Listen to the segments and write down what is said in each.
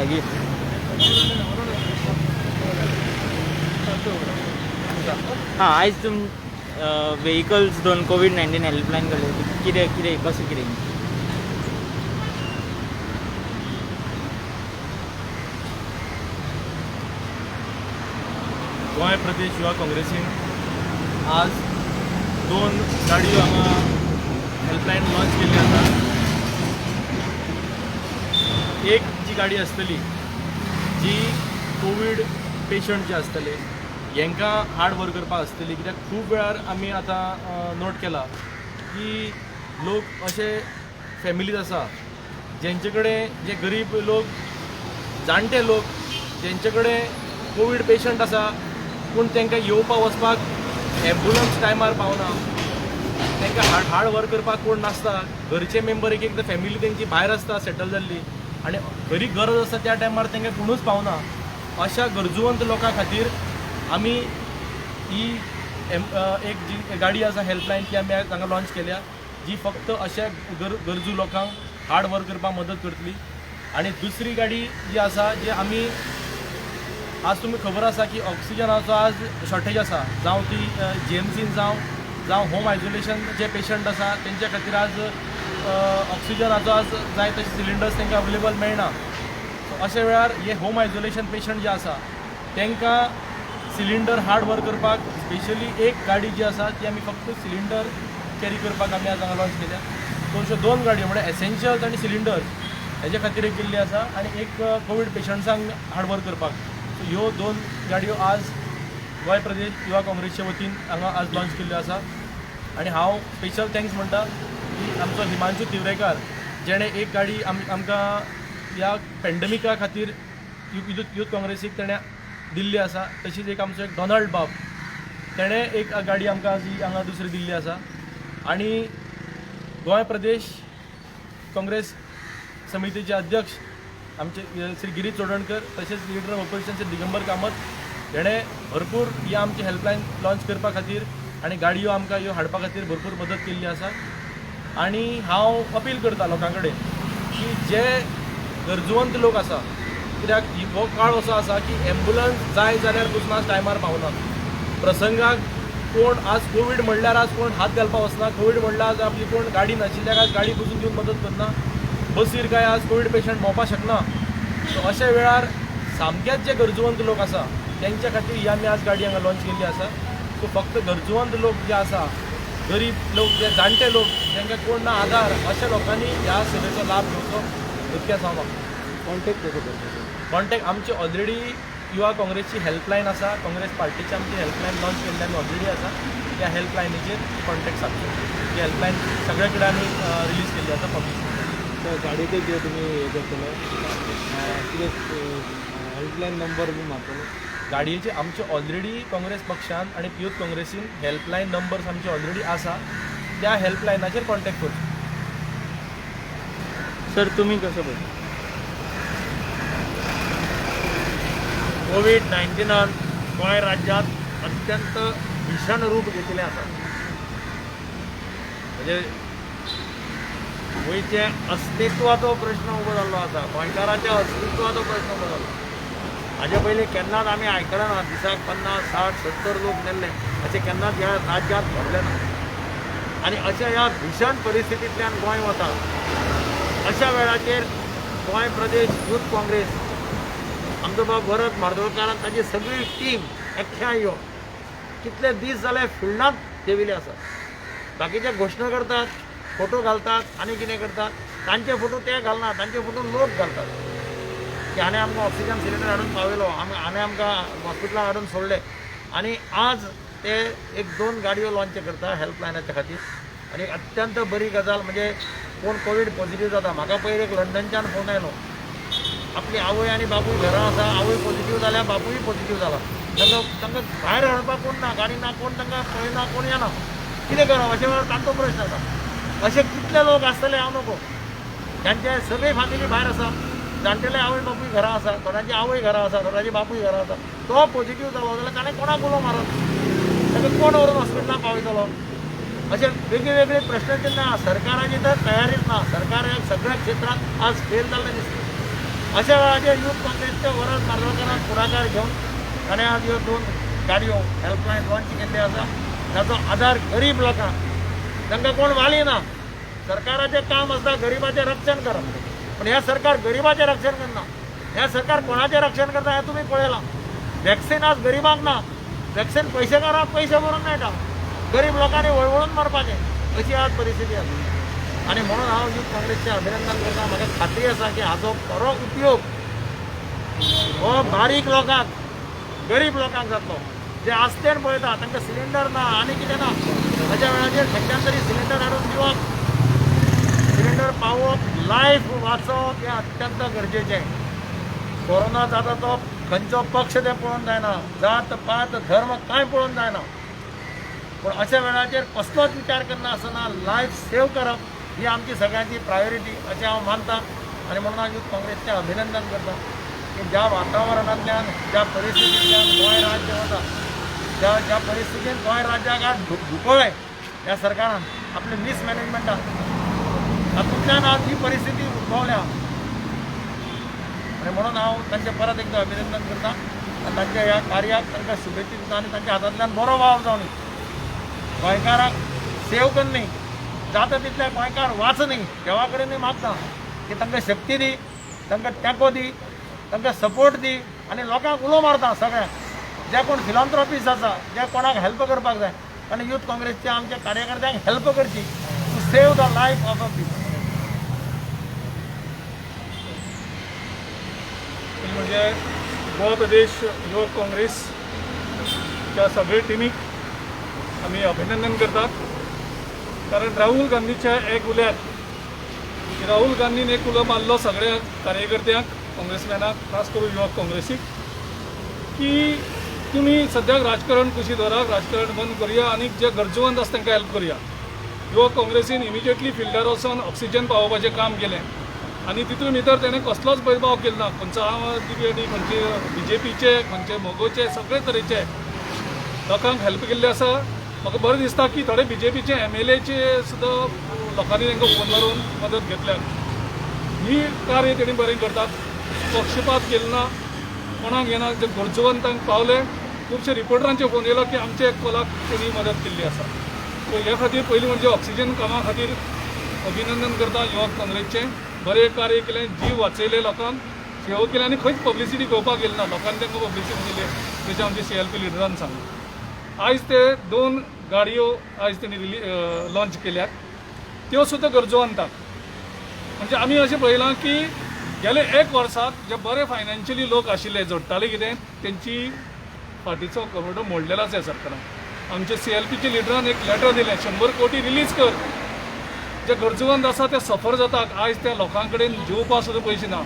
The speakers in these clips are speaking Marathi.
मागीर हां आयज तुम व्हेकल्स दोन कोविड-19 हेल्पलायन केले कितें कितें कशें कितें गोंय प्रदेश युवा काँग्रेसीन आज दोन गाडयो हांगा हेल्पलायन लॉन्च केल्ली आसा. एक जी गाडी आसतली जी कोवीड पेशंट जे आसतले हांकां हार्ड वर्क करपाक आसतली, कित्याक खूब वेळार आमी आतां नोट केला की लोक अशे फॅमिलीज आसा जेंचे कडेन जे गरीब लोक, जाणटे लोक जेंचे कडेन कोवीड पेशंट आसा पूण तांकां येवपाक वचपाक एम्बुलन्स टायमार पावना, तांकां हार्ड वर्क करपाक कोण नासता, घरचे मेंबर एक एकदां फॅमिली तेंची भायर आसता सेटल जाल्ली आनी खरी गरज आसता त्या टायमार तांकां कोणूच पावना. अशा गरजुवंत लोकां खातीर आमी ही एक जी गाडी आसा हेल्पलायन ती आमी हांगा लॉन्च केल्या, जी फक्त अशा गरजू लोकांक हार्ड वर्क करपाक मदत करतली. आनी दुसरी गाडी जी आसा जी आमी आज तुमकां खबर आसा की ऑक्सिजनाचो आज शॉर्टेज आसा, जावं ती GMCन जावं होम आयसोलेशन जे पेशंट आसा तेंच्या खातीर आज ऑक्सिजनाचो आज जाय तशे सिलिंडर्स तांकां अवेलेबल मेळना. सो अशा वेळार हे होम आयसोलेशन पेशंट जे आसा तांकां सिलिंडर हार्ड वर्क करपाक स्पेशली एक गाडी जी आसा ती आमी फक्त सिलिंडर कॅरी करपाक आमी आज हांगा लॉन्च केल्या. सो अश्यो दोन गाडयो म्हणजे एसेन्शियल्स आनी सिलिंडर्स हेजे खातीर एक केल्ली आसा आनी एक कोवीड पेशंट्सांक हार्ड वर्क करपाक. सो ह्यो दोन गाडयो आज गोंय प्रदेश युवा काँग्रेसच्या वतीन हांगा आज लॉन्च केल्ल्यो आसा. आनी हांव स्पेशल थँक्स म्हणटा की आमचो हिमांशू तिवरेकार जेणे एक गाडी आमकां ह्या पॅन्डेमिका खातीर यूथ काँग्रेसीक तेणें दिल्ली आसा. तशीच एक आमचो एक डॉनाल्ड बाब तेणें एक गाडी आमकां ही हांगा दुसरी दिल्ली आसा. आनी गोंय प्रदेश काँग्रेस समितीचे अध्यक्ष आमचे श्री गिरीश चोडणकर, तशेंच लिडर ऑफ ऑपोजिशनचे दिगंबर कामत हेणें भरपूर ही आमची हेल्पलायन लॉन्च करपा खातीर आनी गाडयो आमकां ह्यो हाडपा खातीर भरपूर मदत केल्ली आसा. आनी हांव अपील करता लोकां कडेन की जे गरजुवंत लोक आसा, कित्याक हो काळ असो आसा की एम्बुलन्स जाय जाल्यार पुसना टायमार पावना. प्रसंगाक कोण आज कोवीड म्हणल्यार आज कोण हात घालपाक वचना, कोवीड म्हणल्यार आज आपली कोण गाडी नाशिल्ल्याक आज गाडी पुसून दिवन मदत करना, बसीर काय आज कोवीड पेशंट भोंवपाक शकना. सो अशा वेळार सामकेच जे गरजुवंत लोक आसा तेंच्या खातीर ही आमी आज गाडी हांगा लॉन्च केल्ली आसा. सो फक्त गरजुवंत लोक जे आसा, गरीब लोक जे जाणटे लोक जेंकां कोण ना आधार, अशा लोकांनी ह्या सेवेचो लाभ घेवचो इतकेंच हांव मागता. कॉन्टॅक्ट कसो करपाचो? कॉन्टॅक्ट आमची ऑलरेडी युवा काँग्रेसची हेल्पलायन आसा, काँग्रेस पार्टीची आमची हेल्पलायन लॉन्च केल्ली आमी ऑलरेडी आसा. त्या हेल्पलायनीचेर कॉन्टॅक्ट सादचो. ही हेल्पलायन सगळे कडेन आमी रिलीज केल्ली आसा पब्लीक. त्या गाडयेचेर कितें तुमी हें करतले, कितें हेल्पलायन नंबर बी मारतले? गाडयेचे आमचे ऑलरेडी काँग्रेस पक्षान आनी यूथ काँग्रेसीन हेल्पलायन नंबर्स आमचे ऑलरेडी आसा. त्या हेल्पलायनाचेर कॉन्टॅक्ट करचो. सर तुमी कसो पळयता? कोविड-19 गोंय राज्यात अत्यंत भीषण रूप घेतलें आसा. म्हणजे गोंयचे अस्तित्वाचो प्रश्न उबो जाल्लो आसा, गोंयकाराच्या अस्तित्वाचो प्रश्न उबो जाल्लो. हाजे पयलीं केन्नाच आमी आयकना दिसाक 50, 60, 70 लोक मेल्ले अशें केन्नाच ह्या राज्यांत घडलें ना. आनी अशा ह्या भीषण परिस्थितींतल्यान गोंय वता. अशा वेळाचेर गोंय प्रदेश यूथ काँग्रेस आमचो बाब भरत म्हार्दोळकार आनी ताची सगळी टीम एकठांय येवन कितले दीस जाले फिल्डांत देविल्ले आसा. बाकीचे घोशणा करतात, फोटो घालतात आनी कितें करतात, तांचे फोटो ते घालना, तांचे फोटो लोक घालतात की हाणें आमकां ऑक्सिजन सिलिंडर हाडून पावयलो, हाणें आमकां हॉस्पिटलांत हाडून सोडले. आनी आज ते एक दोन गाडयो लॉन्च करता हेल्पलायनाच्या खातीर. आनी अत्यंत बरी गजाल म्हणजे कोण कोवीड पॉझिटिव्ह जाता. म्हाका पयर एक लंडनच्यान फोन आयलो, आपली आवय आनी बापूय घरा आसा, आवय पॉझिटिव्ह जाल्या, बापूय पॉझिटिव्ह जाला. तांकां भायर हाडपाक कोण ना, गाडी ना, कोण तांकां पळयना, कोण येना, कितें करप अशे वेळार तांचो प्रश्न आसा. असे कितले लोक आसतले हांव नको. तांचे सगळी फॅमिली भायर आसा, जाणटेले आवय बापूय घरा आसा, थोड्यांची आवय घरा आसा, थोड्यांची बापूय घरा आसा. तो पॉझिटिव्ह जालो जाल्यार ताणें कोणाक उलो मारप, ताका कोण व्हरून हॉस्पिटलांत पावयतलो. असे वेगळे वेगळे प्रश्न तेन्ना सरकाराची तर तयारीच ना. सरकार सगळ्या क्षेत्रांत आज फेल जाल्लें दिसता. अशा वेळाचे युथ काँग्रेसच्या वरच मार्गदर्शनात पुढाकार घेऊन ताणें आज ह्यो 2 गाडयो हेल्पलायन लॉन्च केल्ली आसा. ताचो आधार गरीब लोकांक, तांकां कोण वाली ना. सरकाराचें काम आसता गरिबाचें रक्षण करप, पण हे सरकार गरिबाचें रक्षण करना. हे सरकार कोणाचें रक्षण करता हें तुमी पळयलां. वॅक्सिन आज गरिबांक ना, वॅक्सिन पयशेकारांक पयशे भरून मेळटा. गरीब लोकांनी वळवळून मरपाचें अशी आज परिस्थिती आसा. आणि म्हणून हांव युथ काँग्रेसचें अभिनंदन करता. म्हाका खात्री आसा की हाचो बरो उपयोग हो बारीक लोकांक, गरीब लोकांक जातलो. जे आस्तेन पळयता तांकां सिलिंडर ना आनी कितें ना, अशा वेळाचेर खंयच्यान तरी सिलिंडर हाडून दिवप, सिलिंडर पावोवप, लायफ वाचोवप हें अत्यंत गरजेचें. कोरोना जाता तो खंयचो पक्ष तें पळोवन जायना, जात पात धर्म कांय पळोवन जायना. पूण अशा वेळाचेर कसलोच विचार करना आसतना लायफ सेव करप ही आमची सगळ्यांची प्रायोरिटी अशें हांव मानतां. आनी म्हणून हांव युथ काँग्रेसचें अभिनंदन करतां की ज्या वातावरणांतल्यान, ज्या परिस्थितींतल्यान गोंय राज्य वता, ज्या परिस्थितीन गोंय राज्याक आज धुकळ्ळें ह्या सरकारान आपल्या मिसमॅनेजमेंटान, हातूंतल्यान आज ही परिस्थिती उद्भवल्या. आनी म्हणून हांव तांचें परत एकदां अभिनंदन करतां आनी तांच्या ह्या कार्याक तांकां शुभेच्छा दिता आनी तांच्या हातांतल्यान बरो वाव जावनी. गोंयकारांक सेव कर न्ही, जाता तितले गोंयकार वाच न्ही, देवा कडेन मागता की तांकां शक्ती दी, तांकां तेंको दी, तांकां सपोर्ट दी. आनी लोकांक उलो मारता सगळ्यांक, जे कोण फिलॉन्थ्रॉपिस्ट आसा, जे कोणाक हेल्प करपाक जाय, आनी युथ काँग्रेसच्या आमच्या कार्यकर्त्यांक हेल्प करची to save the life of a people. म्हणजे गोवा प्रदेश युवक काँग्रेसच्या सगळे टीमीक आम्ही अभिनंदन करतात. कारण राहुल गांधीच्या एक उल्यार, राहुल गांधीन एक उलो मारलो सगळ्या कार्यकर्त्यांक, काँग्रेसमॅनाक, खास करून युवक काँग्रेसीक, की तुम्ही सद्याक राजकारण कुशीक दवरात, राजकारण बंद करुया आनी जे गरजेवंत आसा तांकां हेल्प करुया. युवक काँग्रेसीन इमिजिएटली फिल्डार वचून ऑक्सिजन पावोवपाचें काम केलें आनी तितून भितर तेणें कसलोच भेदभाव केलो ना. खंयचो हांव दिव्यानी, खंयचे BJPचे, खंयचे मोगोचे, सगळे तरेचे लोकांक हेल्प केल्ले आसा. म्हाका बरें दिसता की थोडे BJPचे MLAचे सुद्दां लोकांनी तांकां फोन मारून मदत घेतल्यात. ही कार्य तेणी बरें करतात, पक्षपात केलो ना, कोणाक घेना, जे गरजेवंतांक पावले. खुबशे रिपोर्टरांचे फोन येयलो की आमच्या एक कोलाक तेणी मदत केल्ली आसा. सो ह्या खातीर पयलीं म्हणजे ऑक्सिजन कामा खातीर अभिनंदन करता युवक काँग्रेसचें. बरें कार्य केलें, जीव वाचयले लोकांक, सेवा केली आनी खंयच पब्लिसिटी घेवपाक गेली ना. लोकांनी तांकां पब्लिसिटी दिली, तेचें आमच्या CLP लिडरान सांगलें. आयज ते 2 गाडयो आयज तेणी लॉन्च केल्यात, त्यो सुद्दां गरजेवंताक. म्हणजे आमी अशें पळयलां की गेले 1 वर्साक जे बरे फायनान्शियली लोक आशिल्ले, जोडटाले कितें, तेंची फाटीचो कमोडो मोडलेलोच आहे सरकारान. आमचे CLPचे लिडरान एक लेटर दिलें, 100 कोटी रिलीज कर. जे गरजेवंत आसा ते सफर जातात. आयज त्या लोकां कडेन जेवपा सुद्दां पयशे ना.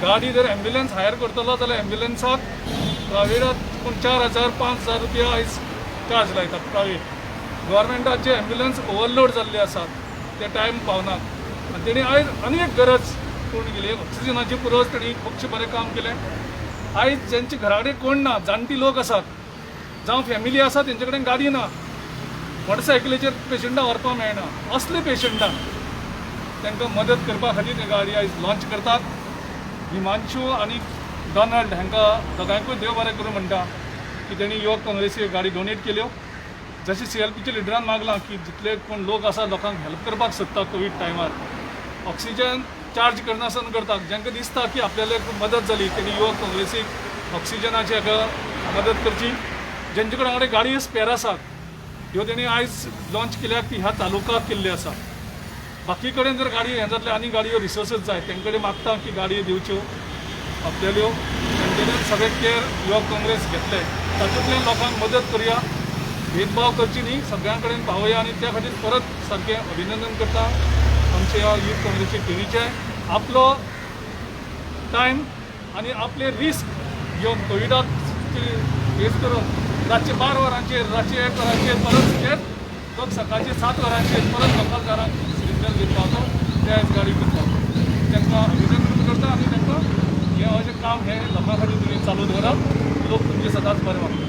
गाडी जर एम्ब्युलन्स हायर करतलो जाल्यार एम्ब्युलन्साक प्रायवेटात पूण 4,000 5,000 रुपया आयज चार्ज लायतात प्रायवेट. गव्हर्मेंटाचे एम्ब्युलन्स ओवरलोड जाल्ले आसात, ते टायम पावनात. आनी तेणी आयज आनी एक गरज पूर्ण केली, ऑक्सिजनाची पुरवण. तेणी खुबशें बरें काम केलें. आयज जेंचे घरा कडेन कोण ना, जाणटी लोक आसात, जावं फॅमिली आसा, तेंचे कडेन गाडी ना, मोटरसायकलीचेर पेशंटां व्हरपाक मेळना, असले पेशंटांक तांकां मदत करपा खातीर ते गाडी आयज लॉन्च करतात. हिमांशू आनी डॉनाल्ड हांकां दोगांयकूय देव बरें करूं म्हणटा की तेणी युवक काँग्रेसी गाडी डोनेट केल्यो. जशें CLPच्या लिडरान मागलां की जितले कोण लोक आसा लोकांक हेल्प करपाक सोदता कोवीड टायमार, ऑक्सिजन चार्ज करनासतना करतात, जांकां दिसता की आपल्याला मदत जाली, तेणी युवक काँग्रेसीक ऑक्सिजनाची हाका मदत करची. जेंचे कडेन गाडी स्पेर आसात, ह्यो तेणी आयज लॉन्च केल्या की ह्या तालुकाक केल्ली आसा. बाकी कडेन जर गाडी हें जातले आनी गाडयो रिसोर्सीस जाय, तेंचे कडेन मागता की गाडयो दिवच्यो आपल्याल्यो, आनी तेणें सगळे केअर युवक काँग्रेस घेतले. तातूंतल्यान लोकांक मदत करुया, भेदभाव करची न्ही, सगळ्यां कडेन पावया. आनी त्या खातीर परत सारकें अभिनंदन करता आमच्या युथ काँग्रेसचे टिमीचें. आपलो टायम आनी आपले रिस्क घेवन कोविडाक फेस करून रातचे 12 वरांचेर, रातचे 1 वरांचेर परत तेच लोक सकाळचे 7 वरांचेर परत लोकांक घरांक सिलिंडर घेवन पावता, ते आयज गाडी घेवन पावता. तांकां अभिनंदन करता आनी तांकां हें अशें काम हें लोकां खातीर तुमी चालू दवरात. लोक तुमचे सदांच बरें वागतात.